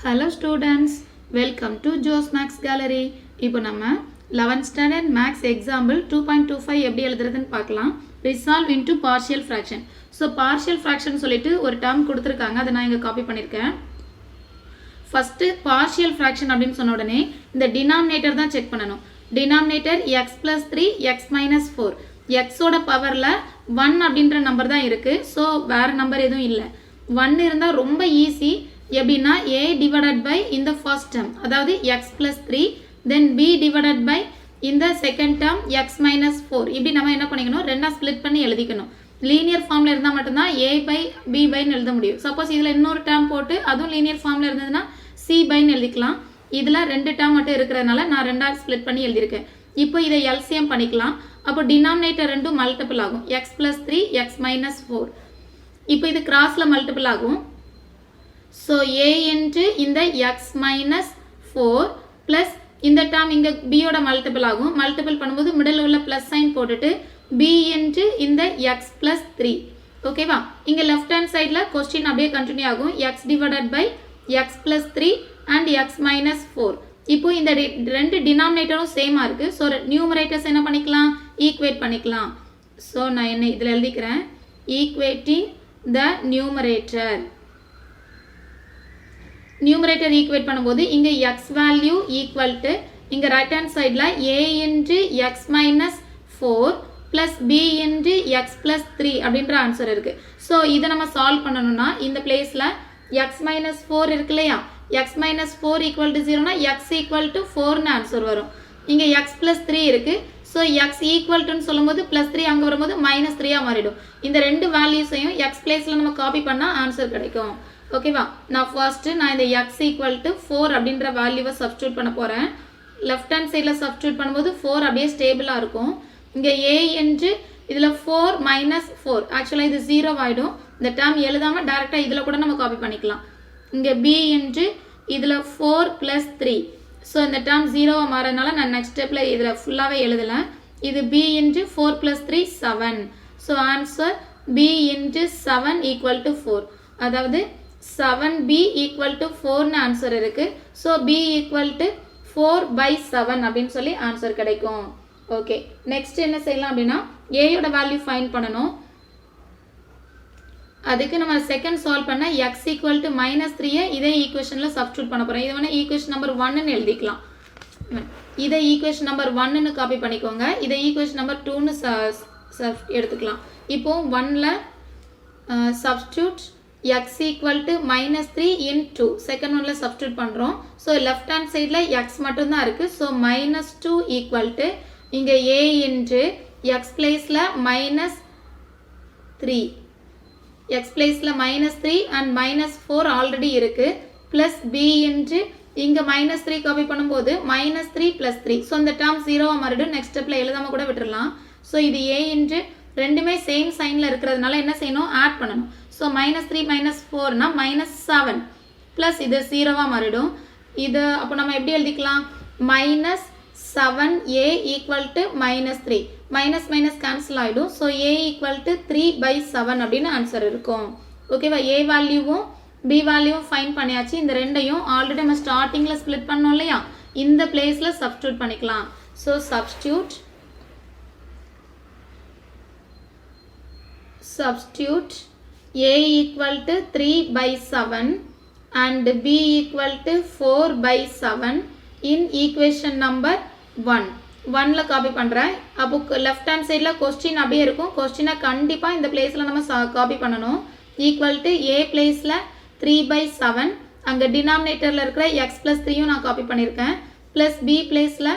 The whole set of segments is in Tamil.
Hello students, welcome to Joe's Max Gallery. இப்போ நம்ம 11th standard max example 2.25 எப்படி எழுதுறதுன்னு பார்க்கலாம். Resolve into partial fraction. So partial fraction சொல்லிட்டு ஒரு term கொடுத்திருக்காங்க, அதை நான் இங்க காப்பி பண்ணிருக்கேன். First partial fraction அப்படின்னு சொன்ன உடனே இந்த denominator தான் செக் பண்ணணும். Denominator x plus 3 x minus 4. x ஓட பவர்ல 1 அப்படின்ற நம்பர் தான் இருக்கு. So வேற நம்பர் எதுவும் இல்லை. 1 இருந்தா ரொம்ப ஈஸி. எப்படின்னா a divided by இந்த first term அதாவது x plus 3 then b divided by இந்த second term x minus 4 இப்படி நம்ம என்ன பண்ணிக்கணும் ரெண்டா ஸ்ப்ளிட் பண்ணி எழுதிக்கணும். லீனியர் ஃபார்ம்ல இருந்தா மட்டும் தான் a by b by ன்னு எழுத முடியும். சப்போஸ் இதுல இன்னொரு term போட்டு அதுவும் லீனியர் ஃபார்ம்ல இருந்ததுன்னா c by ன்னு எழுதிக்கலாம். இதுல ரெண்டு term மட்டும் இருக்குறதனால நான் ரெண்டா ஸ்ப்ளிட் பண்ணி எழுதி இருக்கேன். இப்போ இதை LCM பண்ணிக்கலாம். அப்போ டினாமினேட்டர் ரெண்டும் மல்டிபிள் ஆகும். x plus 3 x minus 4. இப்போ இது கிராஸ்ல மல்டிபிள் ஆகும். So a into இந்த x minus 4 plus இந்த term இங்க b ஓட மல்டிபிள் ஆகும். மல்டிபிள் பண்ணும்போது மிடில் உள்ள plus sign போட்டுட்டு b into இந்த x plus 3. ஓகேவா? இங்க left hand sideல question அப்படியே கண்டினியூ ஆகும். x divided by x plus 3 and x minus 4. இப்போ இந்த ரெண்டு டினாமினேட்டரும் சேமா இருக்கு. So numerators என்ன பண்ணிக்கலாம்? ஈக்குவேட் பண்ணிக்கலாம். So நான் என்ன இதுல எழுதிக்கிறேன். Equating the numerator. Numerator equate பண்ணும்போது இங்க x value equal to இங்க right hand sideல a into x minus 4 plus b into x plus 3 அப்படின்ற ஆன்சர் இருக்கு. So இதை நம்ம சால்வ் பண்ணணும்னா இந்த பிளேஸ்ல x minus 4 இருக்கு இல்லையா? x minus 4 equal to 0 னா x equal to 4 ன்னு ஆன்சர் வரும். இங்க x plus 3 இருக்கு. So x equal to ன்னு சொல்லும்போது plus 3 அங்க வரும்போது minus 3 ஆ மாறிடும். இந்த ரெண்டு வேல்யூஸையும் x பிளேஸ்ல நம்ம காப்பி பண்ணா ஆன்சர் கிடைக்கும். ஓகேவா? நான் ஃபர்ஸ்ட் நான் இந்த x equal to 4 அப்படின்ற வேல்யூவை சப்ஸ்டிட்யூட் பண்ண போறேன். லெஃப்ட் ஹேண்ட் சைடுல சப்ஸ்டிட்யூட் பண்ணும்போது 4 அப்படியே ஸ்டேபிளா இருக்கும். இங்க a into இதுல 4 minus 4 ஆக்சுவலா இது 0 ஆயிடும். இந்த டேர்ம் எழுதாம டைரக்டா இதுல கூட நம்ம காப்பி பண்ணிக்கலாம். இங்க b into இதுல 4 plus 3. சோ இந்த டேர்ம் 0 ஆ மாறறனால நான் நெக்ஸ்ட் ஸ்டெப்ல இதுல ஃபுல்லாவே எழுதல. இது b into 4 plus 3 7. So answer b into 7 equal to 4. அதாவது 7b equal to 4 ன்னு ஆன்சர் இருக்கு. So b equal to 4 by 7 அப்படின்னு சொல்லி ஆன்சர் கிடைக்கும். ஓகே, நெக்ஸ்ட் என்ன செய்யலாம் அப்படின்னா a யோட வேல்யூ ஃபைண்ட் பண்ணணும். அதுக்கு நம்ம செகண்ட் சால்வ் பண்ண x equal to -3 இதே ஈக்குவேஷன்ல சப்ஸ்டிட்யூட் பண்ண போறோம். இது வேணா ஈக்குவேஷன் நம்பர் 1 ன்னு எழுதிக்கலாம். இதை ஈக்குவேஷன் நம்பர் 1 ன்னு காப்பி பண்ணிக்கோங்க. இதை ஈக்குவேஷன் நம்பர் 2 ன்னு எடுத்துக்கலாம். இப்போ 1ல substitute x equal to -3 in 2 second ஒன்ல சப்ஸ்டிட்யூட் பண்றோம். சோ லெஃப்ட் ஹேண்ட் சைடுல x மட்டும் தான் இருக்கு. சோ -2 equal to இங்க a into x பிளேஸ்ல -3 x பிளேஸ்ல -3 and -4 ஆல்ரெடி இருக்கு plus b into இங்க -3 காப்பி பண்ணும்போது -3 plus 3. சோ இந்த டேர்ம் 0 ஆ மாறிடும். நெக்ஸ்ட் ஸ்டெப்ல எழுதாம கூட விட்டுறலாம். சோ இது a into ரெண்டுமே சேம் சைன்ல இருக்குறதுனால என்ன செய்யணும்? ஆட் பண்ணணும். So -3 -4 னா -7 plus இது 0 ஆ மாறிடும். இது அப்ப நம்ம எப்படி எழுதிக்கலாம்? -7a equal to -3. Minus minus cancel ஆயிடும். So a equal to 3 by 7 அப்படின்னு ஆன்சர் இருக்கும். ஓகேவா? a வேல்யூவும் b வேல்யூவும் ஃபைண்ட் பண்ணியாச்சு. இந்த ரெண்டையும் ஆல்ரெடி நம்ம ஸ்டார்டிங்ல ஸ்ப்ளிட் பண்ணோம் இல்லையா? இந்த பிளேஸ்ல சப்ஸ்டிட்யூட் பண்ணிக்கலாம். So substitute a equal to 3 by 7 and b equal to 4 by 7 in equation number 1. 1ல copy பண்றேன். அப்போ லெஃப்ட் ஹேண்ட் சைடுல क्वेश्चन அப்படியே இருக்கும். क्वेश्चனை கண்டிப்பா இந்த பிளேஸ்ல நம்ம காப்பி பண்ணனும். equal to a பிளேஸ்ல 3 by 7 அங்க டினாமினேட்டர்ல இருக்கிற x plus 3 யும் நான் காப்பி பண்ணிருக்கேன். plus b பிளேஸ்ல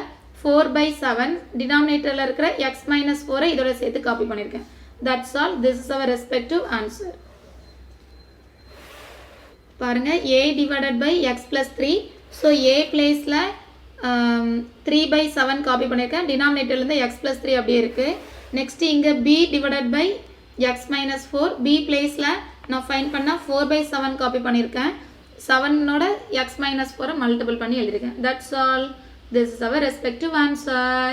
4 by 7 டினாமினேட்டர்ல இருக்கிற x minus 4 இதோட சேர்த்து காப்பி பண்ணிருக்கேன். That's all. This is our respective answer. பாருங்க a divided by x plus 3. So a பிளேஸ்ல 3 by 7 காப்பி பண்ணிருக்கேன். டினாமினேட்டர்ல இருந்து x plus 3 அப்படியே இருக்கு. நெக்ஸ்ட் இங்க b divided by x minus 4. b பிளேஸ்ல நான் ஃபைண்ட் பண்ணா 4 by 7 காப்பி பண்ணிருக்கேன். 7 ஓட x minus 4 மல்டிபிள் பண்ணி எழுதிருக்கேன். That's all. This is our respective answer.